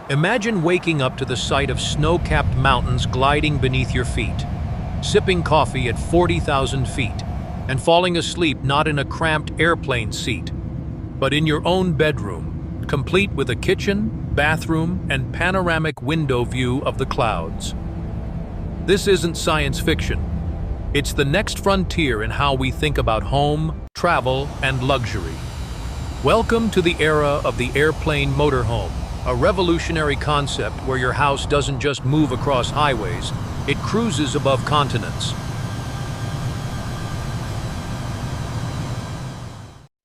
Imagine waking up to the sight of snow-capped mountains gliding beneath your feet, sipping coffee at 40,000 feet, and falling asleep not in a cramped airplane seat, but in your own bedroom, complete with a kitchen, bathroom, and panoramic window view of the clouds. This isn't science fiction. It's the next frontier in how we think about home, travel, and luxury. Welcome to the era of the airplane motorhome, a revolutionary concept where your house doesn't just move across highways, it cruises above continents.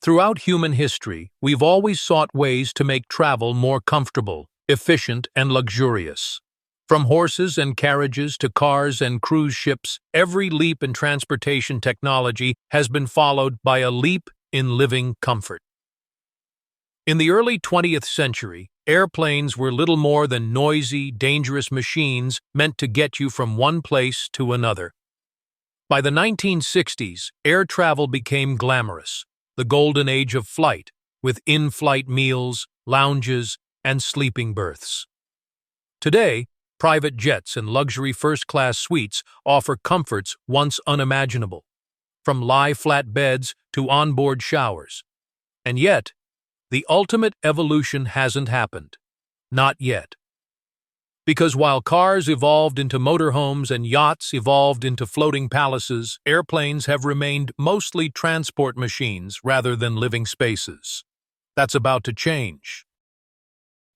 Throughout human history, we've always sought ways to make travel more comfortable, efficient, and luxurious. From horses and carriages to cars and cruise ships, every leap in transportation technology has been followed by a leap in living comfort. In the early 20th century, airplanes were little more than noisy, dangerous machines meant to get you from one place to another. By the 1960s, air travel became glamorous, the golden age of flight, with in-flight meals, lounges, and sleeping berths. Today, private jets and luxury first-class suites offer comforts once unimaginable, from lie-flat beds to onboard showers. And yet, the ultimate evolution hasn't happened. Not yet. Because while cars evolved into motorhomes and yachts evolved into floating palaces, airplanes have remained mostly transport machines rather than living spaces. That's about to change.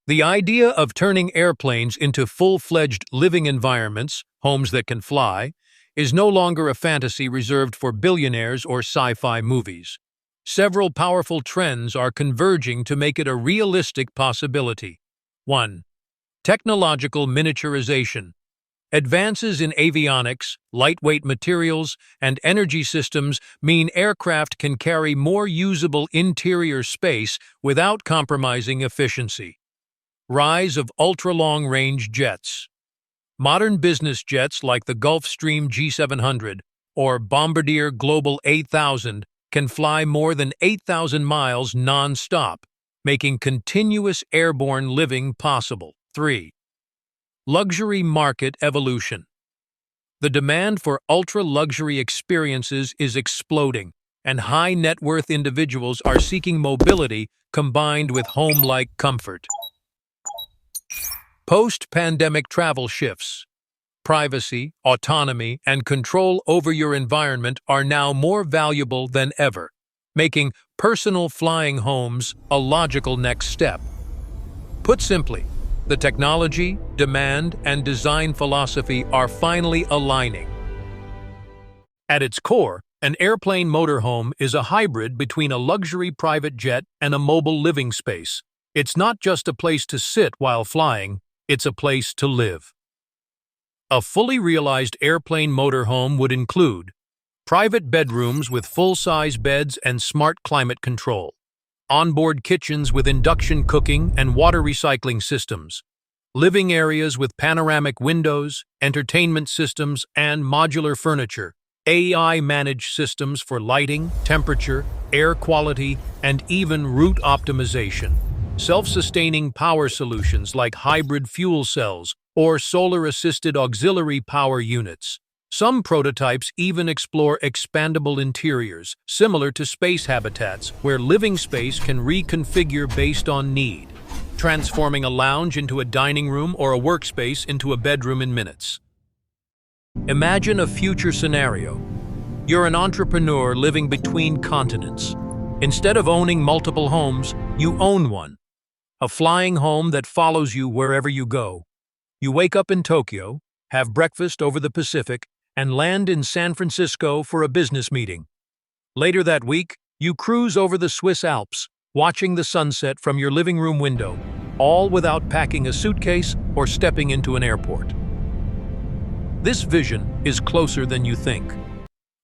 The idea of turning airplanes into full-fledged living environments, homes that can fly, is no longer a fantasy reserved for billionaires or sci-fi movies. Several powerful trends are converging to make it a realistic possibility. 1. Technological miniaturization. Advances in avionics, lightweight materials, and energy systems mean aircraft can carry more usable interior space without compromising efficiency. Rise of ultra-long-range jets. Modern business jets like the Gulfstream G700 or Bombardier Global 8000 can fly more than 8,000 miles non-stop, making continuous airborne living possible. 3. Luxury market evolution. The demand for ultra-luxury experiences is exploding, and high-net-worth individuals are seeking mobility combined with home-like comfort. Post-pandemic travel shifts. Privacy, autonomy, and control over your environment are now more valuable than ever, making personal flying homes a logical next step. Put simply, the technology, demand, and design philosophy are finally aligning. At its core, an airplane motorhome is a hybrid between a luxury private jet and a mobile living space. It's not just a place to sit while flying, it's a place to live. A fully realized airplane motorhome would include private bedrooms with full-size beds and smart climate control, onboard kitchens with induction cooking and water recycling systems, living areas with panoramic windows, entertainment systems, and modular furniture, AI-managed systems for lighting, temperature, air quality, and even route optimization, self-sustaining power solutions like hybrid fuel cells or solar-assisted auxiliary power units. Some prototypes even explore expandable interiors, similar to space habitats, where living space can reconfigure based on need, transforming a lounge into a dining room or a workspace into a bedroom in minutes. Imagine a future scenario. You're an entrepreneur living between continents. Instead of owning multiple homes, you own one. A flying home that follows you wherever you go. You wake up in Tokyo, have breakfast over the Pacific, and land in San Francisco for a business meeting. Later that week, you cruise over the Swiss Alps, watching the sunset from your living room window, all without packing a suitcase or stepping into an airport. This vision is closer than you think.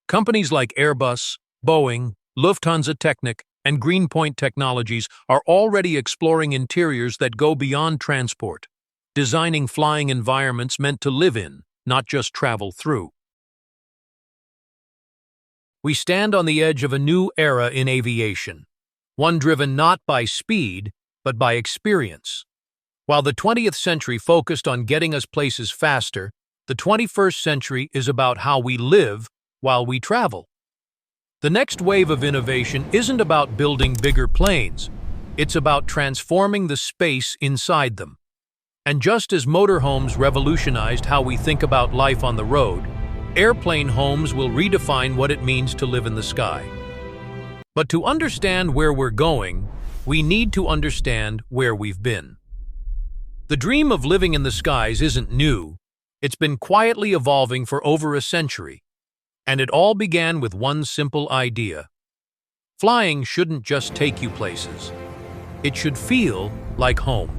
Companies like Airbus, Boeing, Lufthansa Technik, and Greenpoint Technologies are already exploring interiors that go beyond transport, designing flying environments meant to live in, not just travel through. We stand on the edge of a new era in aviation, one driven not by speed, but by experience. While the 20th century focused on getting us places faster, the 21st century is about how we live while we travel. The next wave of innovation isn't about building bigger planes, it's about transforming the space inside them. And just as motorhomes revolutionized how we think about life on the road, airplane homes will redefine what it means to live in the sky. But to understand where we're going, we need to understand where we've been. The dream of living in the skies isn't new. It's been quietly evolving for over a century. And it all began with one simple idea. Flying shouldn't just take you places. It should feel like home.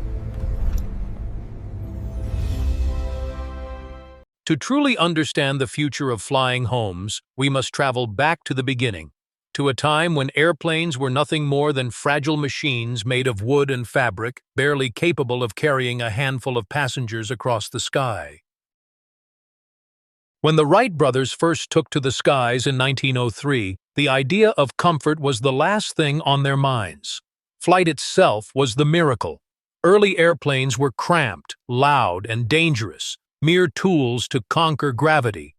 To truly understand the future of flying homes, we must travel back to the beginning, to a time when airplanes were nothing more than fragile machines made of wood and fabric, barely capable of carrying a handful of passengers across the sky. When the Wright brothers first took to the skies in 1903, the idea of comfort was the last thing on their minds. Flight itself was the miracle. Early airplanes were cramped, loud, and dangerous, mere tools to conquer gravity.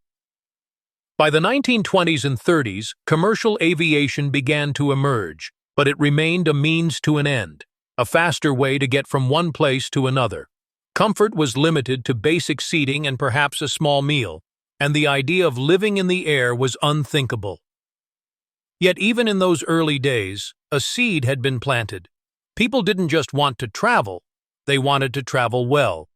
By the 1920s and 30s, commercial aviation began to emerge, but it remained a means to an end, a faster way to get from one place to another. Comfort was limited to basic seating and perhaps a small meal, and the idea of living in the air was unthinkable. Yet even in those early days, a seed had been planted. People didn't just want to travel, they wanted to travel well.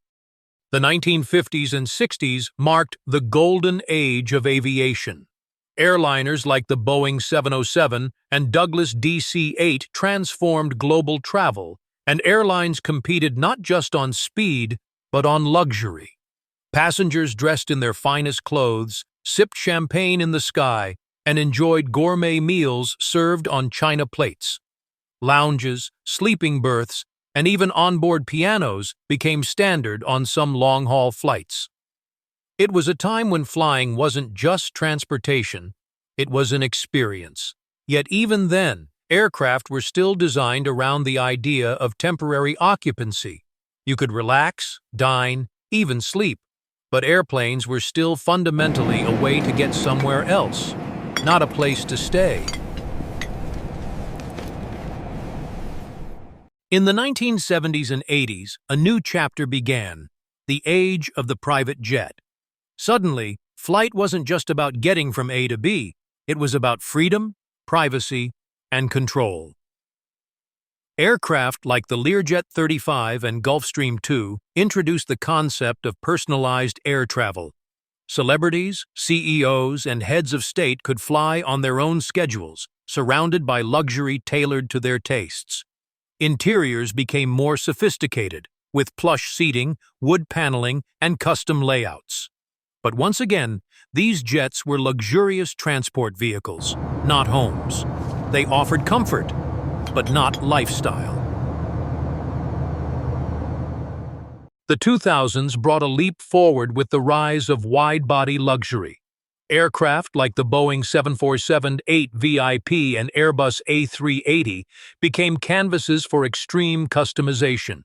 The 1950s and 60s marked the golden age of aviation. Airliners like the Boeing 707 and Douglas DC-8 transformed global travel, and airlines competed not just on speed, but on luxury. Passengers dressed in their finest clothes, sipped champagne in the sky, and enjoyed gourmet meals served on china plates. Lounges, sleeping berths, and even onboard pianos became standard on some long-haul flights. It was a time when flying wasn't just transportation, it was an experience. Yet even then, aircraft were still designed around the idea of temporary occupancy. You could relax, dine, even sleep. But airplanes were still fundamentally a way to get somewhere else, not a place to stay. In the 1970s and 80s, a new chapter began, the age of the private jet. Suddenly, flight wasn't just about getting from A to B, it was about freedom, privacy, and control. Aircraft like the Learjet 35 and Gulfstream II introduced the concept of personalized air travel. Celebrities, CEOs, and heads of state could fly on their own schedules, surrounded by luxury tailored to their tastes. Interiors became more sophisticated, with plush seating, wood paneling, and custom layouts. But once again, these jets were luxurious transport vehicles, not homes. They offered comfort, but not lifestyle. The 2000s brought a leap forward with the rise of wide-body luxury. Aircraft like the Boeing 747-8 VIP and Airbus A380 became canvases for extreme customization.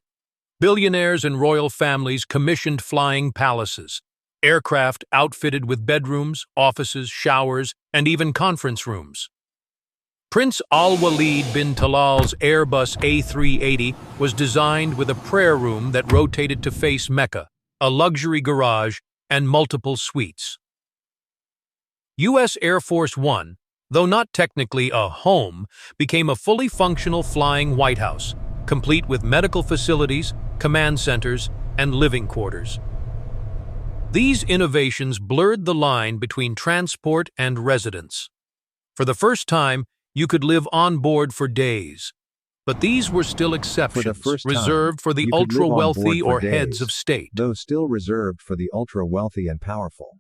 Billionaires and royal families commissioned flying palaces, aircraft outfitted with bedrooms, offices, showers, and even conference rooms. Prince Al-Walid bin Talal's Airbus A380 was designed with a prayer room that rotated to face Mecca, a luxury garage, and multiple suites. U.S. Air Force One, though not technically a home, became a fully functional flying White House, complete with medical facilities, command centers, and living quarters. These innovations blurred the line between transport and residence. For the first time, you could live on board for days. But these were still exceptions, reserved for the ultra-wealthy or heads of state. Though still reserved for the ultra-wealthy and powerful.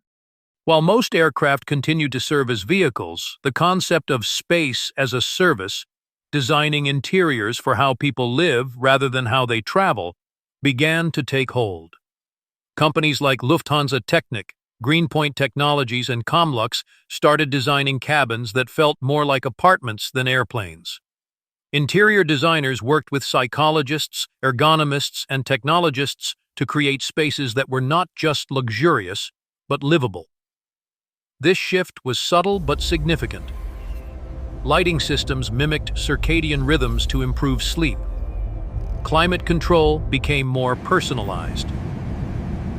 While most aircraft continued to serve as vehicles, the concept of space as a service, designing interiors for how people live rather than how they travel, began to take hold. Companies like Lufthansa Technik, Greenpoint Technologies, and Comlux started designing cabins that felt more like apartments than airplanes. Interior designers worked with psychologists, ergonomists, and technologists to create spaces that were not just luxurious, but livable. This shift was subtle but significant. Lighting systems mimicked circadian rhythms to improve sleep. Climate control became more personalized.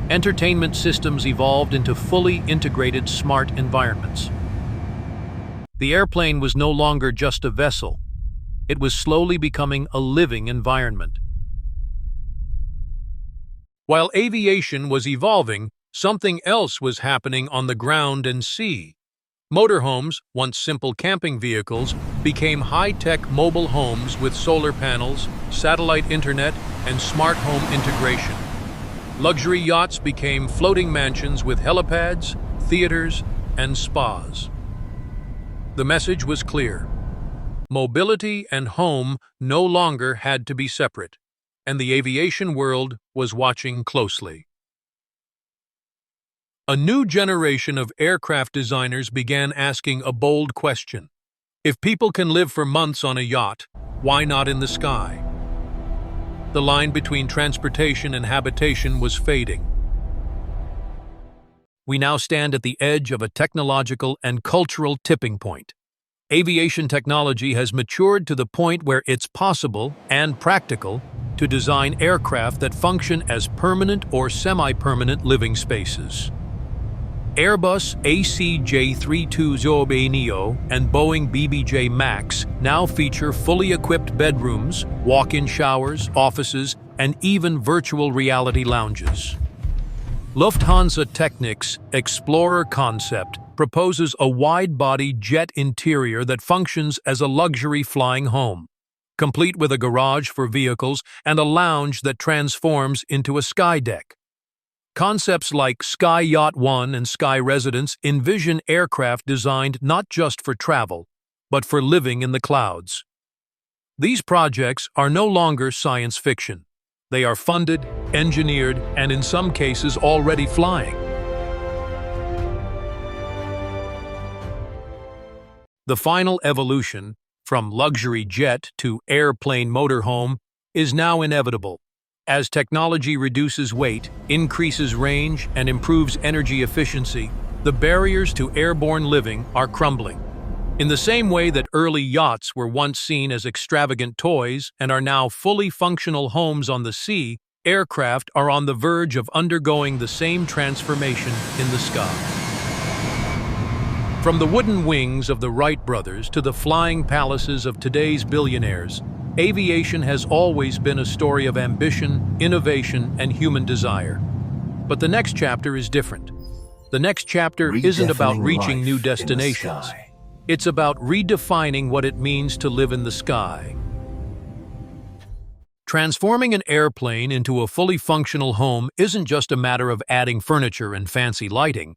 Entertainment systems evolved into fully integrated smart environments. The airplane was no longer just a vessel. It was slowly becoming a living environment. While aviation was evolving, something else was happening on the ground and sea. Motorhomes, once simple camping vehicles, became high-tech mobile homes with solar panels, satellite internet, and smart home integration. Luxury yachts became floating mansions with helipads, theaters, and spas. The message was clear. Mobility and home no longer had to be separate, and the aviation world was watching closely. A new generation of aircraft designers began asking a bold question. If people can live for months on a yacht, why not in the sky? The line between transportation and habitation was fading. We now stand at the edge of a technological and cultural tipping point. Aviation technology has matured to the point where it's possible and practical to design aircraft that function as permanent or semi-permanent living spaces. Airbus ACJ320neo and Boeing BBJ MAX now feature fully equipped bedrooms, walk-in showers, offices, and even virtual reality lounges. Lufthansa Technik's Explorer concept proposes a wide-body jet interior that functions as a luxury flying home, complete with a garage for vehicles and a lounge that transforms into a sky deck. Concepts like Sky Yacht One and Sky Residence envision aircraft designed not just for travel, but for living in the clouds. These projects are no longer science fiction. They are funded, engineered, and in some cases already flying. The final evolution, from luxury jet to airplane motorhome, is now inevitable. As technology reduces weight, increases range, and improves energy efficiency, the barriers to airborne living are crumbling. In the same way that early yachts were once seen as extravagant toys and are now fully functional homes on the sea, aircraft are on the verge of undergoing the same transformation in the sky. From the wooden wings of the Wright brothers to the flying palaces of today's billionaires, aviation has always been a story of ambition, innovation, and human desire. But the next chapter is different. The next chapter isn't about reaching new destinations. It's about redefining what it means to live in the sky. Transforming an airplane into a fully functional home isn't just a matter of adding furniture and fancy lighting.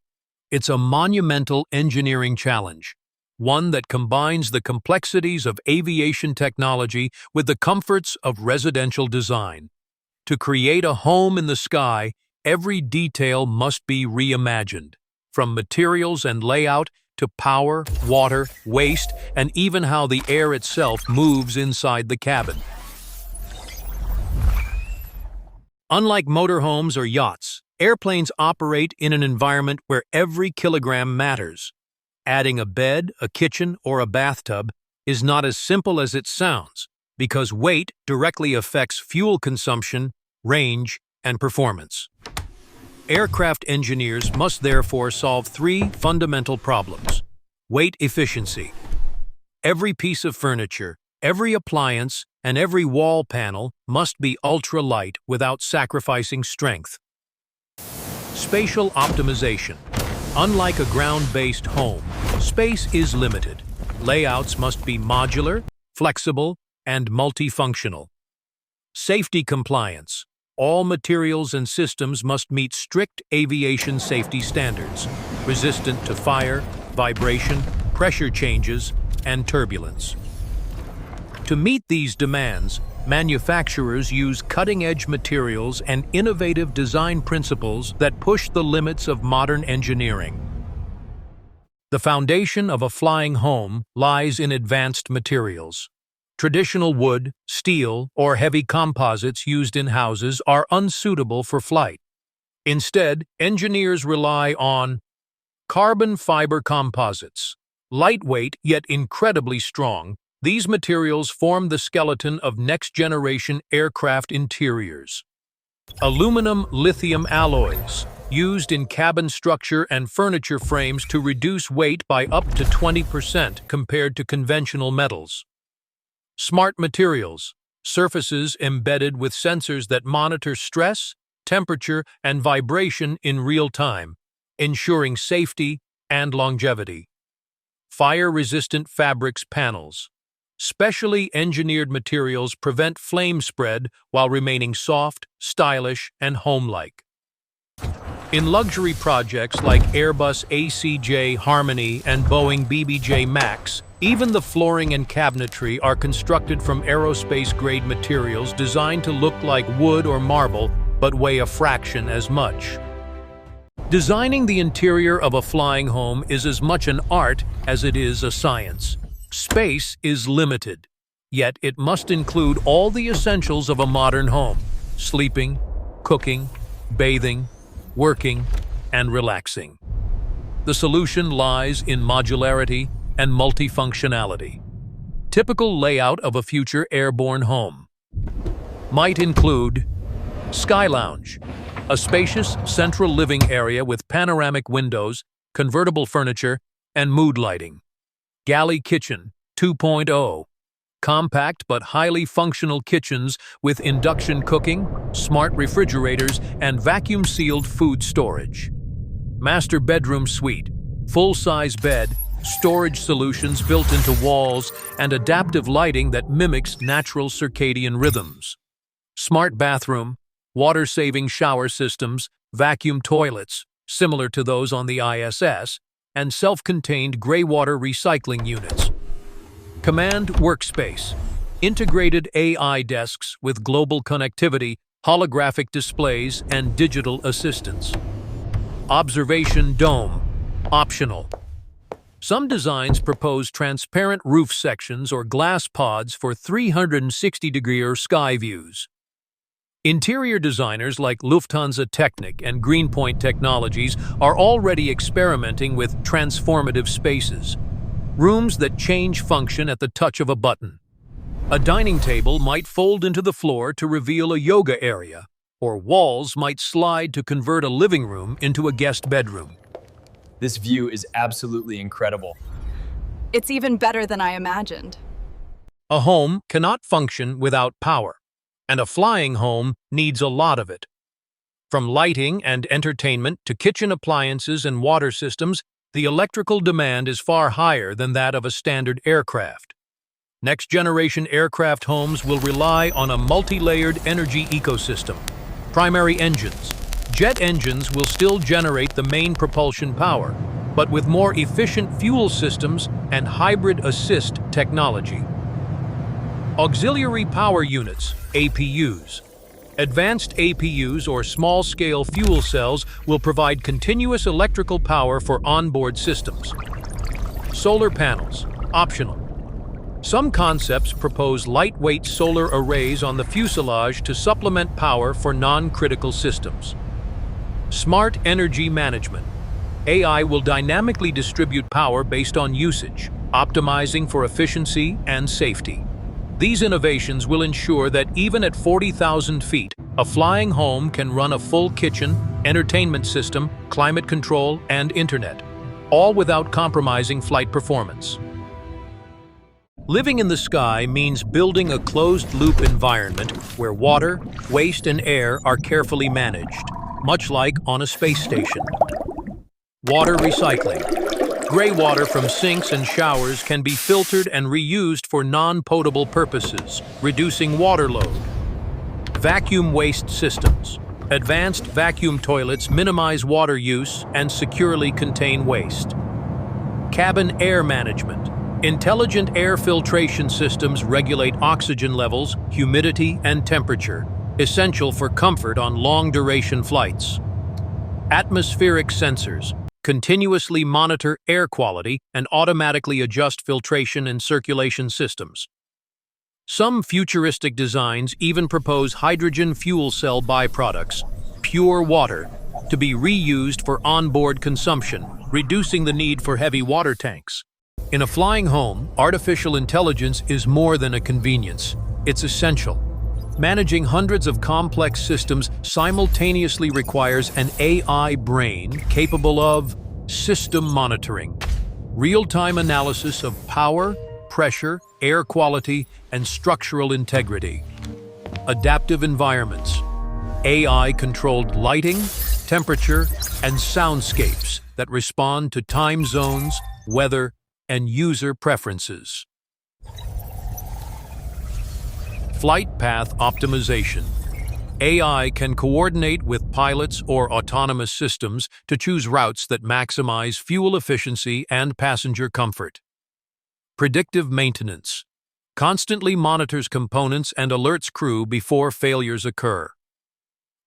It's a monumental engineering challenge, one that combines the complexities of aviation technology with the comforts of residential design. To create a home in the sky, every detail must be reimagined, from materials and layout to power, water, waste, and even how the air itself moves inside the cabin. Unlike motorhomes or yachts, airplanes operate in an environment where every kilogram matters. Adding a bed, a kitchen, or a bathtub is not as simple as it sounds, because weight directly affects fuel consumption, range, and performance. Aircraft engineers must therefore solve three fundamental problems. Weight efficiency. Every piece of furniture, every appliance, and every wall panel must be ultra-light without sacrificing strength. Spatial optimization. Unlike a ground-based home, space is limited. Layouts must be modular, flexible, and multifunctional. Safety compliance. All materials and systems must meet strict aviation safety standards, resistant to fire, vibration, pressure changes, and turbulence. To meet these demands, manufacturers use cutting-edge materials and innovative design principles that push the limits of modern engineering. The foundation of a flying home lies in advanced materials. Traditional wood, steel, or heavy composites used in houses are unsuitable for flight. Instead, engineers rely on carbon fiber composites. Lightweight yet incredibly strong, these materials form the skeleton of next-generation aircraft interiors. Aluminum lithium alloys, used in cabin structure and furniture frames to reduce weight by up to 20% compared to conventional metals. Smart materials, surfaces embedded with sensors that monitor stress, temperature, and vibration in real time, ensuring safety and longevity. Fire-resistant fabrics panels. Specially engineered materials prevent flame spread while remaining soft, stylish, and home-like. In luxury projects like Airbus ACJ Harmony and Boeing BBJ Max, even the flooring and cabinetry are constructed from aerospace-grade materials designed to look like wood or marble but weigh a fraction as much. Designing the interior of a flying home is as much an art as it is a science. Space is limited, yet it must include all the essentials of a modern home: sleeping, cooking, bathing, working, and relaxing. The solution lies in modularity and multifunctionality. Typical layout of a future airborne home might include Sky Lounge, a spacious central living area with panoramic windows, convertible furniture, and mood lighting. Galley Kitchen 2.0, compact but highly functional kitchens with induction cooking, smart refrigerators, and vacuum-sealed food storage. Master Bedroom Suite, full-size bed, storage solutions built into walls, and adaptive lighting that mimics natural circadian rhythms. Smart Bathroom, water-saving shower systems, vacuum toilets, similar to those on the ISS, and self-contained greywater recycling units. Command Workspace, integrated AI desks with global connectivity, holographic displays, and digital assistants. Observation Dome, optional. Some designs propose transparent roof sections or glass pods for 360-degree sky views. Interior designers like Lufthansa Technik and Greenpoint Technologies are already experimenting with transformative spaces, rooms that change function at the touch of a button. A dining table might fold into the floor to reveal a yoga area, or walls might slide to convert a living room into a guest bedroom. This view is absolutely incredible. It's even better than I imagined. A home cannot function without power, and a flying home needs a lot of it. From lighting and entertainment to kitchen appliances and water systems, the electrical demand is far higher than that of a standard aircraft. Next-generation aircraft homes will rely on a multi-layered energy ecosystem. Primary engines. Jet engines will still generate the main propulsion power, but with more efficient fuel systems and hybrid assist technology. Auxiliary Power Units, APUs. Advanced APUs, or small-scale fuel cells, will provide continuous electrical power for onboard systems. Solar panels, optional. Some concepts propose lightweight solar arrays on the fuselage to supplement power for non-critical systems. Smart energy management. AI will dynamically distribute power based on usage, optimizing for efficiency and safety. These innovations will ensure that even at 40,000 feet, a flying home can run a full kitchen, entertainment system, climate control, and internet, all without compromising flight performance. Living in the sky means building a closed-loop environment where water, waste, and air are carefully managed, much like on a space station. Water recycling. Gray water from sinks and showers can be filtered and reused for non-potable purposes, reducing water load. Vacuum waste systems. Advanced vacuum toilets minimize water use and securely contain waste. Cabin air management. Intelligent air filtration systems regulate oxygen levels, humidity, and temperature, essential for comfort on long-duration flights. Atmospheric sensors continuously monitor air quality and automatically adjust filtration and circulation systems. Some futuristic designs even propose hydrogen fuel cell byproducts, pure water, to be reused for onboard consumption, reducing the need for heavy water tanks. In a flying home, artificial intelligence is more than a convenience. It's essential. Managing hundreds of complex systems simultaneously requires an AI brain capable of system monitoring, real-time analysis of power, pressure, air quality, and structural integrity. Adaptive environments, AI-controlled lighting, temperature, and soundscapes that respond to time zones, weather, and user preferences. Flight path optimization. AI can coordinate with pilots or autonomous systems to choose routes that maximize fuel efficiency and passenger comfort. Predictive maintenance. Constantly monitors components and alerts crew before failures occur.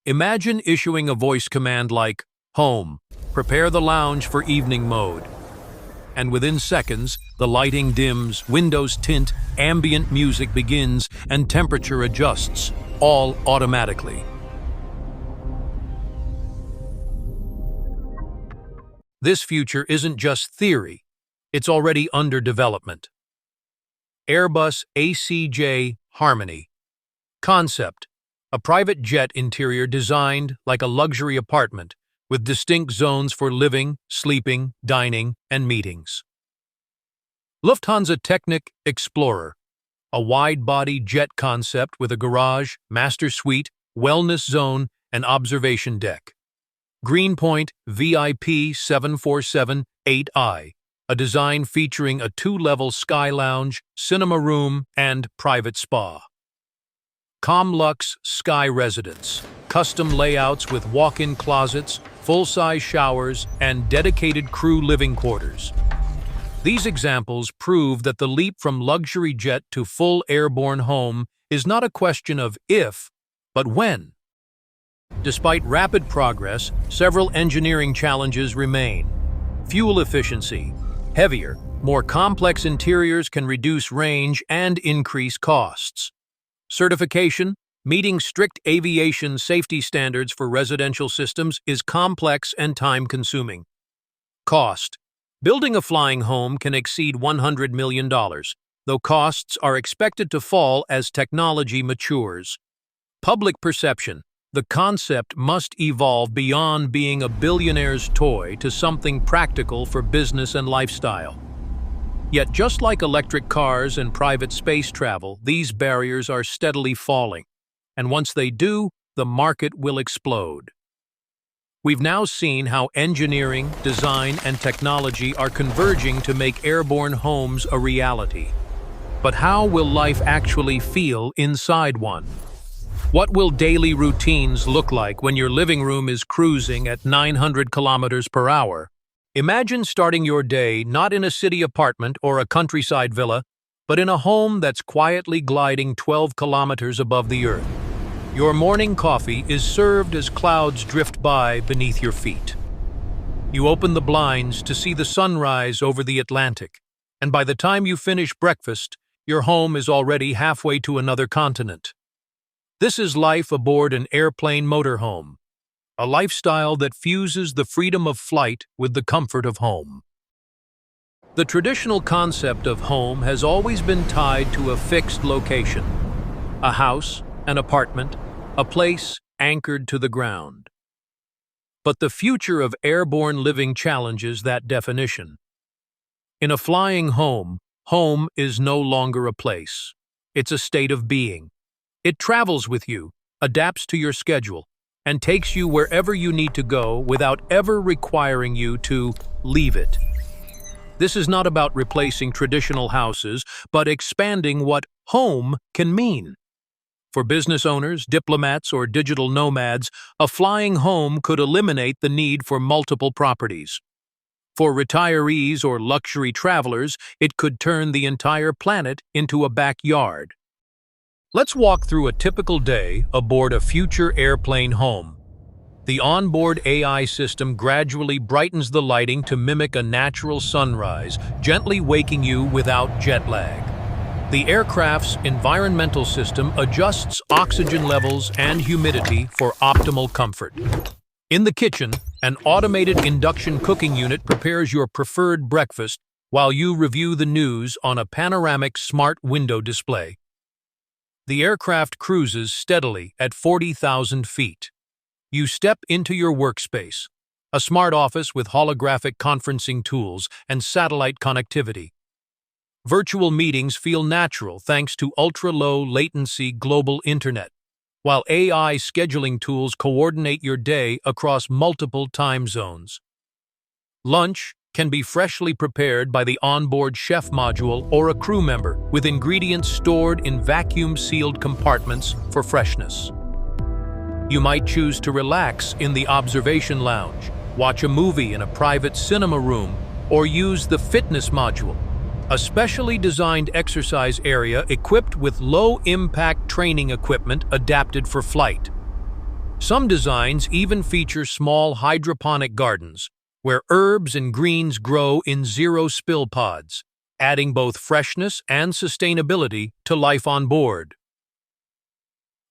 Imagine issuing a voice command like, "Home, prepare the lounge for evening mode." And within seconds, the lighting dims, windows tint, ambient music begins, and temperature adjusts, all automatically. This future isn't just theory, it's already under development. Airbus ACJ Harmony. Concept: a private jet interior designed like a luxury apartment, with distinct zones for living, sleeping, dining, and meetings. Lufthansa Technik Explorer, a wide-body jet concept with a garage, master suite, wellness zone, and observation deck. Greenpoint VIP 747-8i, a design featuring a 2-level sky lounge, cinema room, and private spa. Comlux Sky Residence, custom layouts with walk-in closets, full-size showers, and dedicated crew living quarters. These examples prove that the leap from luxury jet to full airborne home is not a question of if, but when. Despite rapid progress, several engineering challenges remain. Fuel efficiency. Heavier, more complex interiors can reduce range and increase costs. Certification. Meeting strict aviation safety standards for residential systems is complex and time-consuming. Cost. Building a flying home can exceed $100 million, though costs are expected to fall as technology matures. Public perception. The concept must evolve beyond being a billionaire's toy to something practical for business and lifestyle. Yet just like electric cars and private space travel, these barriers are steadily falling. And once they do, the market will explode. We've now seen how engineering, design, and technology are converging to make airborne homes a reality. But how will life actually feel inside one? What will daily routines look like when your living room is cruising at 900 kilometers per hour? Imagine starting your day not in a city apartment or a countryside villa, but in a home that's quietly gliding 12 kilometers above the earth. Your morning coffee is served as clouds drift by beneath your feet. You open the blinds to see the sunrise over the Atlantic, and by the time you finish breakfast, your home is already halfway to another continent. This is life aboard an airplane motorhome, a lifestyle that fuses the freedom of flight with the comfort of home. The traditional concept of home has always been tied to a fixed location, a house, an apartment, a place anchored to the ground. But the future of airborne living challenges that definition. In a flying home, home is no longer a place. It's a state of being. It travels with you, adapts to your schedule, and takes you wherever you need to go without ever requiring you to leave it. This is not about replacing traditional houses, but expanding what home can mean. For business owners, diplomats, or digital nomads, a flying home could eliminate the need for multiple properties. For retirees or luxury travelers, it could turn the entire planet into a backyard. Let's walk through a typical day aboard a future airplane home. The onboard AI system gradually brightens the lighting to mimic a natural sunrise, gently waking you without jet lag. The aircraft's environmental system adjusts oxygen levels and humidity for optimal comfort. In the kitchen, an automated induction cooking unit prepares your preferred breakfast while you review the news on a panoramic smart window display. The aircraft cruises steadily at 40,000 feet. You step into your workspace, a smart office with holographic conferencing tools and satellite connectivity. Virtual meetings feel natural thanks to ultra-low latency global internet, while AI scheduling tools coordinate your day across multiple time zones. Lunch can be freshly prepared by the onboard chef module or a crew member, with ingredients stored in vacuum-sealed compartments for freshness. You might choose to relax in the observation lounge, watch a movie in a private cinema room, or use the fitness module, a specially designed exercise area equipped with low-impact training equipment adapted for flight. Some designs even feature small hydroponic gardens, where herbs and greens grow in zero-spill pods, adding both freshness and sustainability to life on board.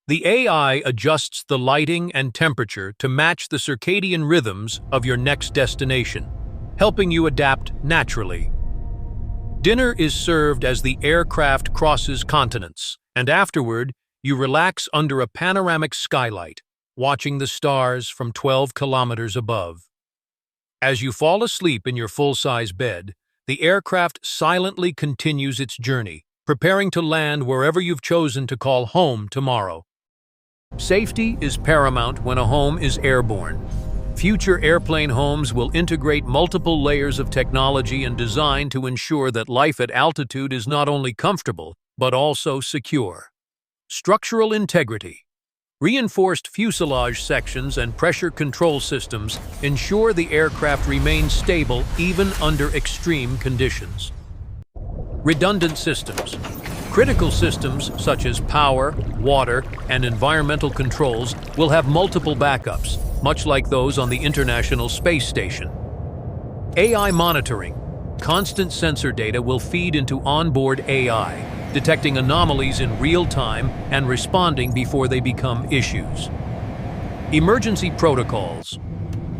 The AI adjusts the lighting and temperature to match the circadian rhythms of your next destination, helping you adapt naturally. Dinner is served as the aircraft crosses continents, and afterward, you relax under a panoramic skylight, watching the stars from 12 kilometers above. As you fall asleep in your full-size bed, the aircraft silently continues its journey, preparing to land wherever you've chosen to call home tomorrow. Safety is paramount when a home is airborne. Future airplane homes will integrate multiple layers of technology and design to ensure that life at altitude is not only comfortable, but also secure. Structural integrity. Reinforced fuselage sections and pressure control systems ensure the aircraft remains stable even under extreme conditions. Redundant systems. Critical systems such as power, water, and environmental controls will have multiple backups, much like those on the International Space Station. AI monitoring. Constant sensor data will feed into onboard AI, detecting anomalies in real time and responding before they become issues. Emergency protocols.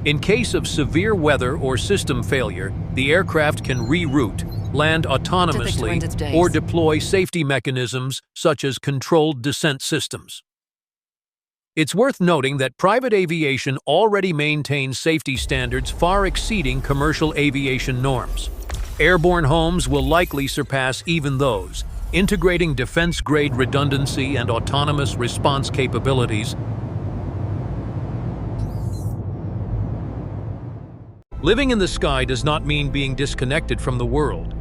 In case of severe weather or system failure, the aircraft can reroute, land autonomously, or deploy safety mechanisms such as controlled descent systems. It's worth noting that private aviation already maintains safety standards far exceeding commercial aviation norms. Airborne homes will likely surpass even those, integrating defense-grade redundancy and autonomous response capabilities. Living in the sky does not mean being disconnected from the world.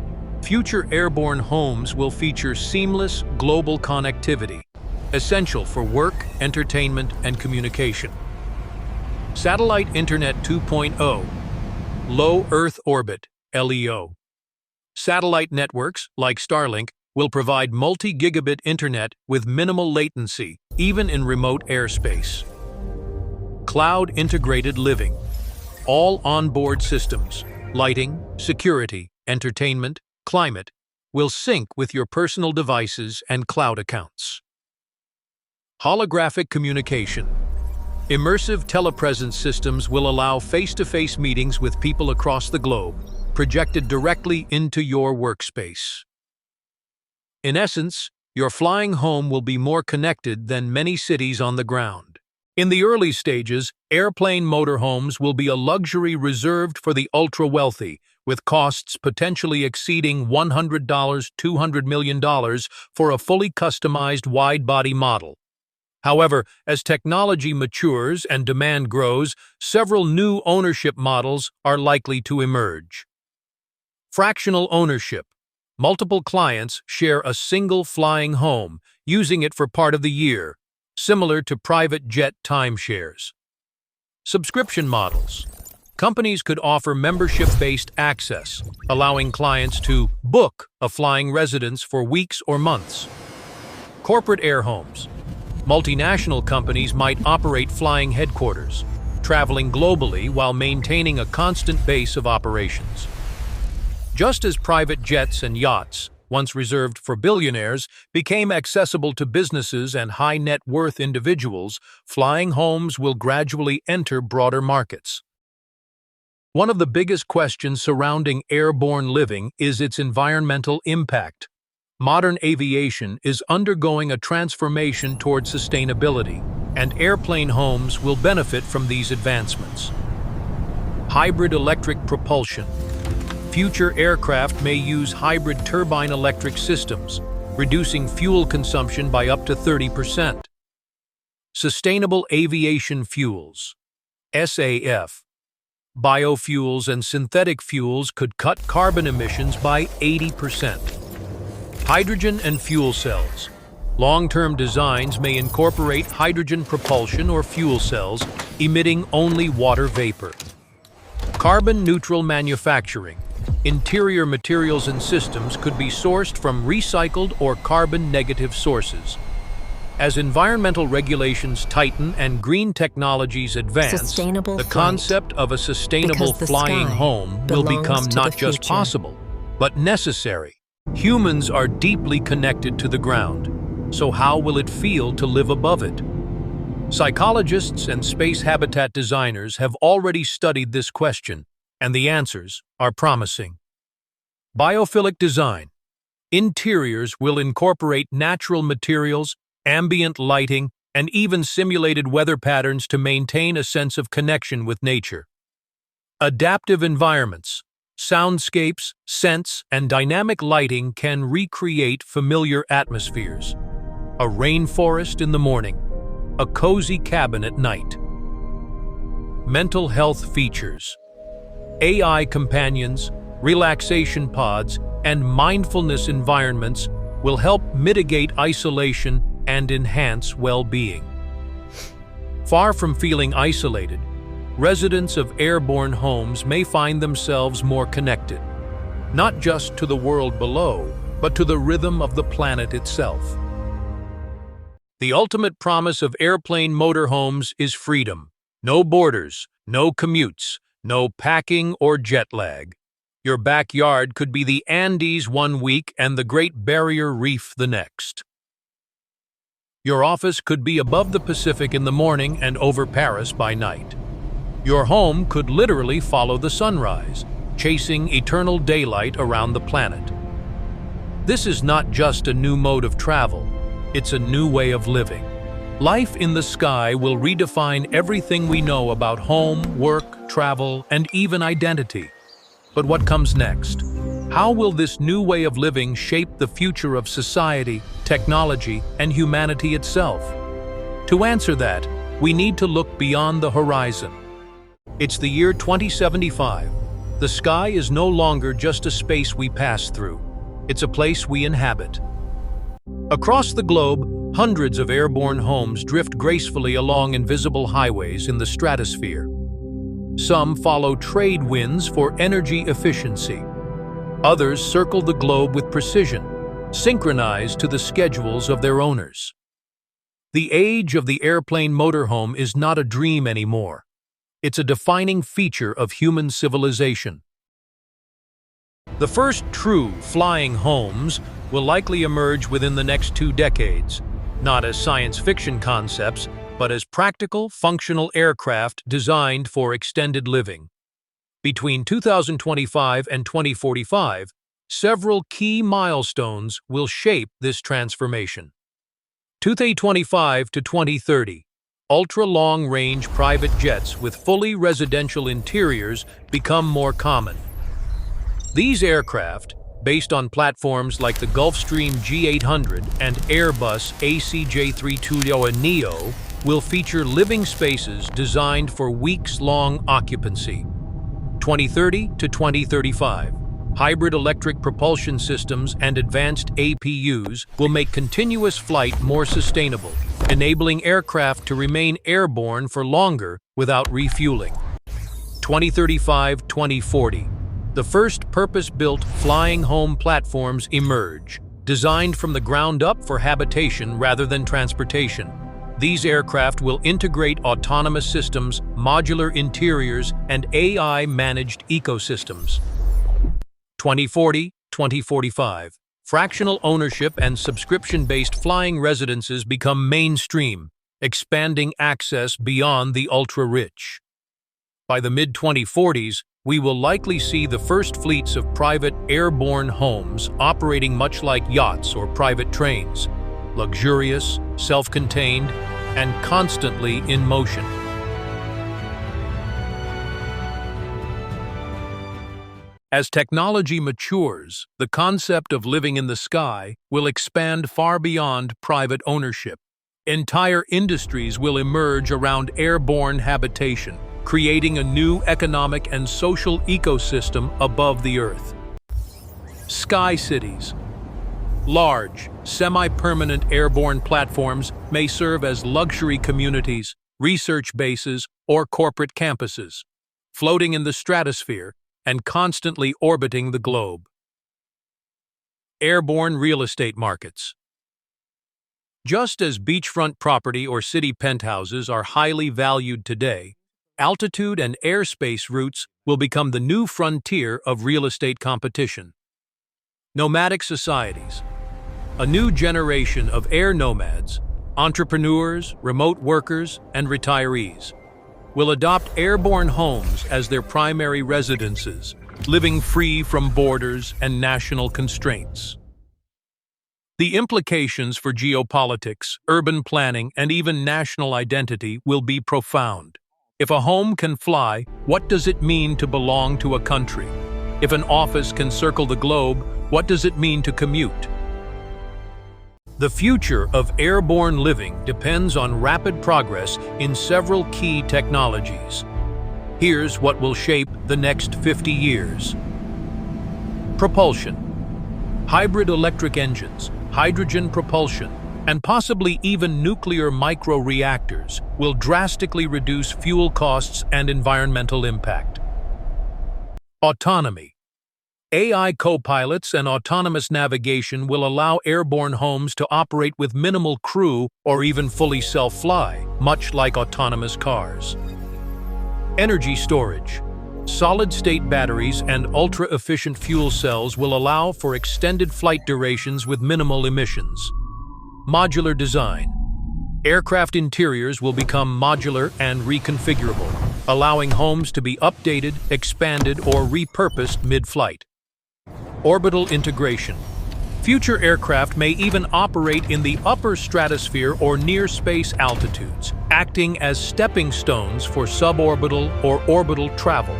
Future airborne homes will feature seamless global connectivity, essential for work, entertainment, and communication. Satellite Internet 2.0, Low Earth Orbit, LEO. Satellite networks, like Starlink, will provide multi-gigabit internet with minimal latency, even in remote airspace. Cloud-integrated living. All onboard systems, lighting, security, entertainment, climate, will sync with your personal devices and cloud accounts. Holographic communication. Immersive telepresence systems will allow face-to-face meetings with people across the globe, projected directly into your workspace. In essence, your flying home will be more connected than many cities on the ground. In the early stages, airplane motorhomes will be a luxury reserved for the ultra-wealthy, with costs potentially exceeding $100–200 million for a fully customized wide-body model. However, as technology matures and demand grows, several new ownership models are likely to emerge. Fractional ownership. Multiple clients share a single flying home, using it for part of the year, similar to private jet timeshares. Subscription models. Companies could offer membership-based access, allowing clients to book a flying residence for weeks or months. Corporate air homes. Multinational companies might operate flying headquarters, traveling globally while maintaining a constant base of operations. Just as private jets and yachts, once reserved for billionaires, became accessible to businesses and high-net-worth individuals, flying homes will gradually enter broader markets. One of the biggest questions surrounding airborne living is its environmental impact. Modern aviation is undergoing a transformation toward sustainability, and airplane homes will benefit from these advancements. Hybrid electric propulsion. Future aircraft may use hybrid turbine electric systems, reducing fuel consumption by up to 30%. Sustainable aviation fuels. SAF. Biofuels and synthetic fuels could cut carbon emissions by 80%. Hydrogen and fuel cells. Long-term designs may incorporate hydrogen propulsion or fuel cells, emitting only water vapor. Carbon-neutral manufacturing. Interior materials and systems could be sourced from recycled or carbon-negative sources. As environmental regulations tighten and green technologies advance, the concept of a sustainable flying home will become not just possible, but necessary. Humans are deeply connected to the ground, so how will it feel to live above it? Psychologists and space habitat designers have already studied this question, and the answers are promising. Biophilic design. Interiors will incorporate natural materials, ambient lighting, and even simulated weather patterns to maintain a sense of connection with nature. Adaptive environments. Soundscapes, scents, and dynamic lighting can recreate familiar atmospheres. A rainforest in the morning, a cozy cabin at night. Mental health features. AI companions, relaxation pods, and mindfulness environments will help mitigate isolation and enhance well-being. Far from feeling isolated, residents of airborne homes may find themselves more connected, not just to the world below, but to the rhythm of the planet itself. The ultimate promise of airplane motorhomes is freedom. No borders, no commutes, no packing or jet lag. Your backyard could be the Andes one week and the Great Barrier Reef the next. Your office could be above the Pacific in the morning and over Paris by night. Your home could literally follow the sunrise, chasing eternal daylight around the planet. This is not just a new mode of travel, it's a new way of living. Life in the sky will redefine everything we know about home, work, travel, and even identity. But what comes next? How will this new way of living shape the future of society, technology, and humanity itself? To answer that, we need to look beyond the horizon. It's the year 2075. The sky is no longer just a space we pass through. It's a place we inhabit. Across the globe, hundreds of airborne homes drift gracefully along invisible highways in the stratosphere. Some follow trade winds for energy efficiency. Others circle the globe with precision, synchronized to the schedules of their owners. The age of the airplane motorhome is not a dream anymore. It's a defining feature of human civilization. The first true flying homes will likely emerge within the next 2 decades, not as science fiction concepts, but as practical, functional aircraft designed for extended living. Between 2025 and 2045, several key milestones will shape this transformation. 2025 to 2030, ultra-long-range private jets with fully residential interiors become more common. These aircraft, based on platforms like the Gulfstream G800 and Airbus ACJ320neo, will feature living spaces designed for weeks-long occupancy. 2030 to 2035, hybrid electric propulsion systems and advanced APUs will make continuous flight more sustainable, enabling aircraft to remain airborne for longer without refueling. 2035-2040, the first purpose-built flying home platforms emerge, designed from the ground up for habitation rather than transportation. These aircraft will integrate autonomous systems, modular interiors, and AI-managed ecosystems. 2040-2045, Fractional ownership and subscription-based flying residences become mainstream, expanding access beyond the ultra-rich. By the mid-2040s, we will likely see the first fleets of private airborne homes operating much like yachts or private trains, luxurious, self-contained, and constantly in motion. As technology matures, the concept of living in the sky will expand far beyond private ownership. Entire industries will emerge around airborne habitation, creating a new economic and social ecosystem above the Earth. Sky cities. Large, semi-permanent airborne platforms may serve as luxury communities, research bases, or corporate campuses, floating in the stratosphere and constantly orbiting the globe. Airborne real estate markets. Just as beachfront property or city penthouses are highly valued today, altitude and airspace routes will become the new frontier of real estate competition. Nomadic societies. A new generation of air nomads, entrepreneurs, remote workers, and retirees will adopt airborne homes as their primary residences, living free from borders and national constraints. The implications for geopolitics, urban planning, and even national identity will be profound. If a home can fly, what does it mean to belong to a country? If an office can circle the globe, what does it mean to commute? The future of airborne living depends on rapid progress in several key technologies. Here's what will shape the next 50 years. Propulsion. Hybrid electric engines, hydrogen propulsion, and possibly even nuclear micro-reactors will drastically reduce fuel costs and environmental impact. Autonomy. AI co-pilots and autonomous navigation will allow airborne homes to operate with minimal crew or even fully self-fly, much like autonomous cars. Energy storage. Solid-state batteries and ultra-efficient fuel cells will allow for extended flight durations with minimal emissions. Modular design. Aircraft interiors will become modular and reconfigurable, allowing homes to be updated, expanded, or repurposed mid-flight. Orbital integration. Future aircraft may even operate in the upper stratosphere or near space altitudes, acting as stepping stones for suborbital or orbital travel.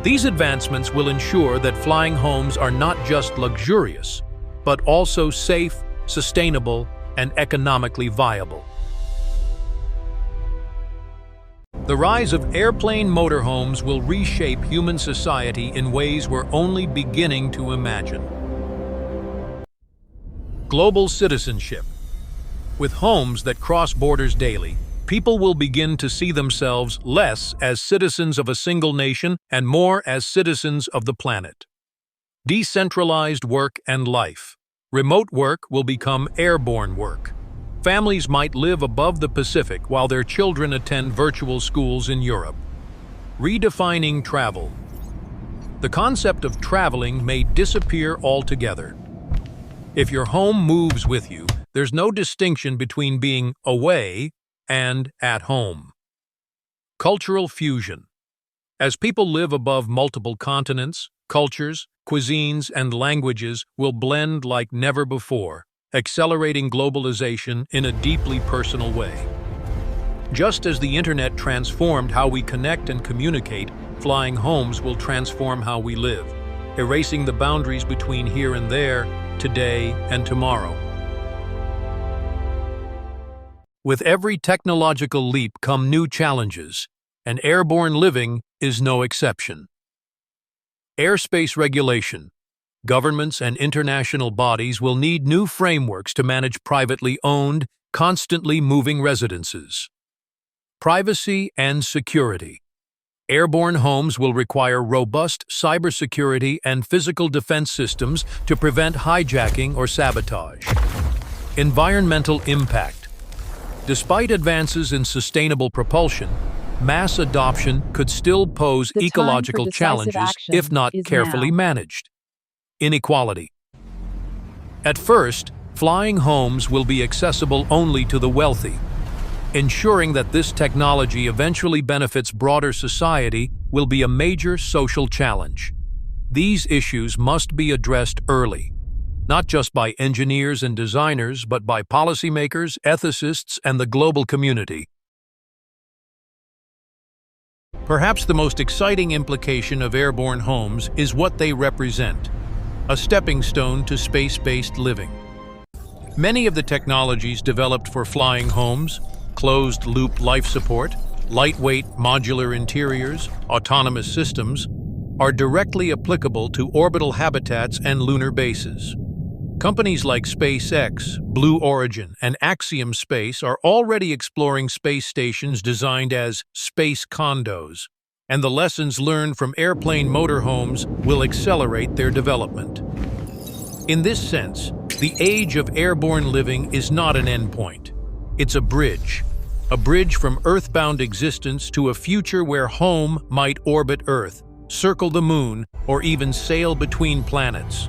These advancements will ensure that flying homes are not just luxurious, but also safe, sustainable, and economically viable. The rise of airplane motorhomes will reshape human society in ways we're only beginning to imagine. Global citizenship. With homes that cross borders daily, people will begin to see themselves less as citizens of a single nation and more as citizens of the planet. Decentralized work and life. Remote work will become airborne work. Families might live above the Pacific while their children attend virtual schools in Europe. Redefining travel. The concept of traveling may disappear altogether. If your home moves with you, there's no distinction between being away and at home. Cultural fusion. As people live above multiple continents, cultures, cuisines, and languages will blend like never before, accelerating globalization in a deeply personal way. Just as the internet transformed how we connect and communicate, flying homes will transform how we live, erasing the boundaries between here and there, today and tomorrow. With every technological leap come new challenges, and airborne living is no exception. Airspace regulation. Governments and international bodies will need new frameworks to manage privately owned, constantly moving residences. Privacy and security. Airborne homes will require robust cybersecurity and physical defense systems to prevent hijacking or sabotage. Environmental impact. Despite advances in sustainable propulsion, mass adoption could still pose ecological challenges if not carefully managed. Inequality. At first, flying homes will be accessible only to the wealthy. Ensuring that this technology eventually benefits broader society will be a major social challenge. These issues must be addressed early, not just by engineers and designers, but by policymakers, ethicists, and the global community. Perhaps the most exciting implication of airborne homes is what they represent: a stepping stone to space-based living. Many of the technologies developed for flying homes, closed-loop life support, lightweight modular interiors, autonomous systems, are directly applicable to orbital habitats and lunar bases. Companies like SpaceX, Blue Origin, and Axiom Space are already exploring space stations designed as space condos, and the lessons learned from airplane motorhomes will accelerate their development. In this sense, the age of airborne living is not an endpoint. It's a bridge from earthbound existence to a future where home might orbit Earth, circle the moon, or even sail between planets.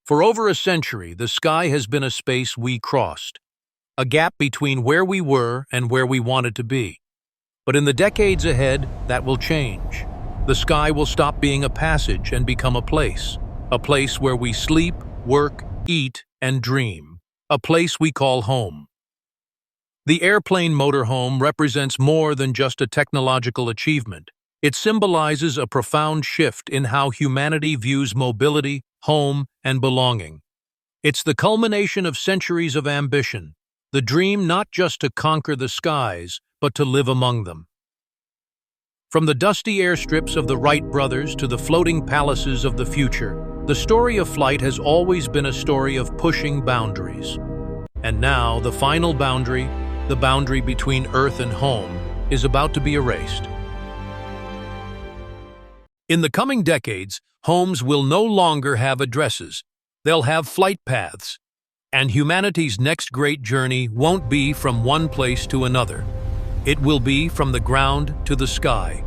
For over a century, the sky has been a space we crossed, a gap between where we were and where we wanted to be. But in the decades ahead, that will change. The sky will stop being a passage and become a place where we sleep, work, eat, and dream, a place we call home. The airplane motorhome represents more than just a technological achievement. It symbolizes a profound shift in how humanity views mobility, home, and belonging. It's the culmination of centuries of ambition, the dream not just to conquer the skies, but to live among them. From the dusty airstrips of the Wright brothers to the floating palaces of the future, the story of flight has always been a story of pushing boundaries. And now, the final boundary, the boundary between Earth and home, is about to be erased. In the coming decades, homes will no longer have addresses. They'll have flight paths. And humanity's next great journey won't be from one place to another. It will be from the ground to the sky.